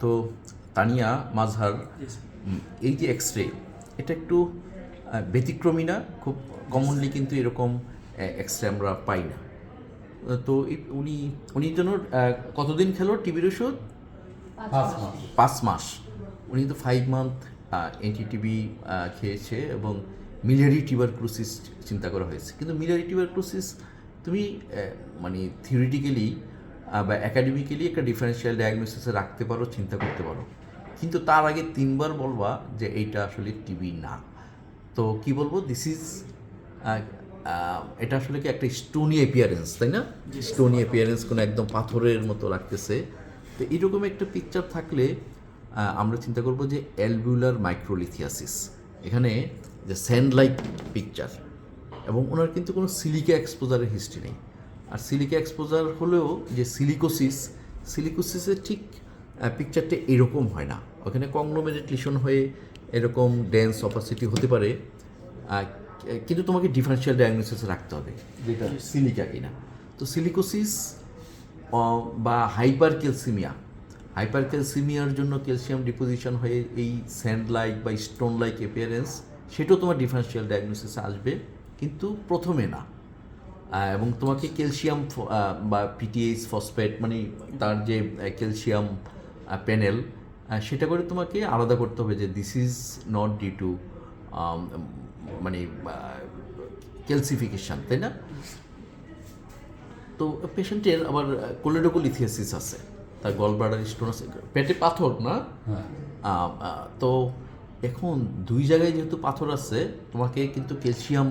তো তানিয়া মাজহার এই যে এক্স রে, এটা একটু ব্যতিক্রমী না? খুব কমনলি কিন্তু এরকম এক্স রে আমরা পাই না। তো উনি উনি যেন কতদিন খেলো টিবির ওষুধ? 5 মাস। উনি তো 5 মান্থ অ্যান্টিটিবি খেয়েছে এবং মিলিয়ারি টিউবারকুলোসিস চিন্তা করা হয়েছে। কিন্তু মিলিয়ারি টিউবারকুলোসিস তুমি মানে থিওরিটিক্যালি বা একাডেমিক্যালি একটা ডিফারেন্সিয়াল ডায়াগনোসিসে রাখতে পারো, চিন্তা করতে পারো, কিন্তু তার আগে 3বার বলবা যে এইটা আসলে টিবি না। তো কি বলবো, দিস ইজ এটা আসলে কি একটা স্টোনি অ্যাপিয়ারেন্স, তাই না? স্টোনি অ্যাপিয়ারেন্স, কোনো একদম পাথরের মতো লাগতেছে। তো এরকম একটা পিকচার থাকলে আমরা চিন্তা করবো যে অ্যালভিউলার মাইক্রোলিথিয়াসিস, এখানে যে স্যান্ড লাইক পিকচার, এবং ওনার কিন্তু কোনো সিলিকা এক্সপোজারের হিস্ট্রি নেই। আর সিলিকা এক্সপোজার হলেও যে সিলিকোসিসের ঠিক পিকচারটা এরকম হয় না, ওখানে কংগ্লোমেরেট লিশন হয়ে এরকম ডেন্স অপাসিটি হতে পারে, কিন্তু তোমাকে ডিফারেন্সিয়াল ডায়াগনোসিস রাখতে হবে যেটা সিলিকা কিনা। তো সিলিকোসিস বা হাইপার ক্যালসিমিয়ার জন্য ক্যালসিয়াম ডিপোজিশন হয়ে এই স্যান্ড লাইক বা স্টোন লাইক অ্যাপিয়ারেন্স, সেটাও তোমার ডিফারেন্সিয়াল ডায়াগনোসিসে আসবে, কিন্তু প্রথমে না। এবং তোমাকে ক্যালসিয়াম বা পিটিএইচ ফসফেট, মানে তার যে ক্যালসিয়াম প্যানেল, সেটা করে তোমাকে আলাদা করতে হবে যে this is not due to মানে ক্যালসিফিকেশান, তাই না? তো পেশেন্টের আবার কোলেডোকোলিথিয়াসিস আছে, তার গল ব্লাডার স্টোন আছে, পেটে পাথর না। তো এখন 2 জায়গায় যেহেতু পাথর আছে, তোমাকে কিন্তু ক্যালসিয়াম